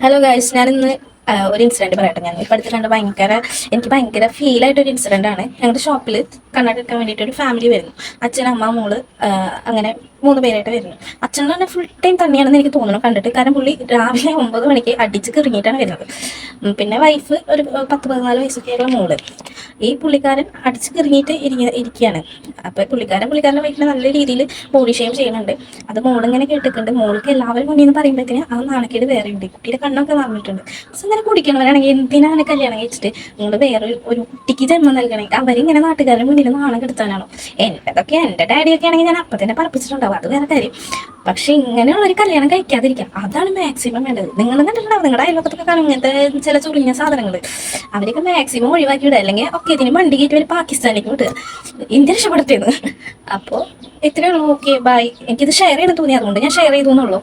Hello guys, ഞാനിന്ന് ഒരു incident പറയട്ടെ. ഞാൻ ഇപ്പം അടുത്ത് കണ്ട എനിക്ക് ഭയങ്കര ഫീൽ ആയിട്ട് ഒരു ഇൻസിഡന്റ് ആണ്. ഞങ്ങളുടെ ഷോപ്പിൽ കണ്ണാടി എടുക്കാൻ വേണ്ടിയിട്ട് ഒരു ഫാമിലി വരുന്നു. അച്ഛൻ, അമ്മ, മോള്, അങ്ങനെ 3 പേരായിട്ട് വരുന്നു. അച്ഛൻ തന്നെ ഫുൾ ടൈം തന്നെയാണെന്ന് എനിക്ക് തോന്നുന്നു കണ്ടിട്ട്. കാരണം പുള്ളി രാവിലെ 9 മണിക്ക് അടിച്ച് കിറങ്ങിയിട്ടാണ് വരുന്നത്. പിന്നെ വൈഫ് ഒരു 10-14 വയസ്സൊക്കെയുള്ള മോള്. ഈ പുള്ളിക്കാരൻ അടിച്ച് കിറങ്ങിയിട്ട് ഇരിക്കുകയാണ്. അപ്പോൾ പുള്ളിക്കാരൻ്റെ വൈഫിനെ നല്ല രീതിയിൽ ബോഡി ഷെയിം ചെയ്യുന്നുണ്ട്. അത് മോളിങ്ങനെ കേട്ടിട്ടുണ്ട്. മോൾക്ക് എല്ലാവരും മുന്നിൽ നിന്ന് പറയുമ്പോഴത്തേന് ആ നാണക്കേട് വേറെ ഉണ്ട്. കുട്ടിയുടെ കണ്ണൊക്കെ നിറഞ്ഞിട്ടുണ്ട്. പക്ഷെ ഇങ്ങനെ കുടിക്കണവരാണെങ്കിൽ എന്തിനാണ് കല്യാണം കഴിച്ചിട്ട് നിങ്ങൾ വേറെ ഒരു കുട്ടിക്ക് ജന്മം നൽകണമെങ്കിൽ അവരിങ്ങനെ നാട്ടുകാരുടെ മുന്നിൽ നാണം കെടുത്താനാണോ? എൻ്റെ ഡാഡിയൊക്കെ ആണെങ്കിൽ ഞാൻ അപ്പം തന്നെ പറപ്പിച്ചിട്ടുണ്ടാവും, അത് വേറെ കാര്യം. പക്ഷെ ഇങ്ങനെയുള്ളൊരു കല്യാണം കഴിക്കാതിരിക്കുക, അതാണ് മാക്സിമം വേണ്ടത്. നിങ്ങൾ കണ്ടിട്ടുണ്ടാവും നിങ്ങളുടെ അയൽവക്കത്തൊക്കെ കാണും ഇങ്ങനത്തെ ചില ചുരുങ്ങിയ സാധനങ്ങൾ. അവരൊക്കെ മാക്സിമം ഒഴിവാക്കി വിടുക, അല്ലെങ്കിൽ ഒക്കെ ഇതിന് വണ്ടി കയറ്റി ഒരു പാകിസ്ഥാനിലേക്ക് വിടുക, ഇന്ത്യ രക്ഷപ്പെടുത്തിയത്. അപ്പോൾ ഇത്രയേ ഉള്ളൂ. Okay, by. എനിക്കിത് ഷെയർ ചെയ്ത് തോന്നി, അതുകൊണ്ട് ഞാൻ ഷെയർ ചെയ്തു എന്നുള്ളൂ.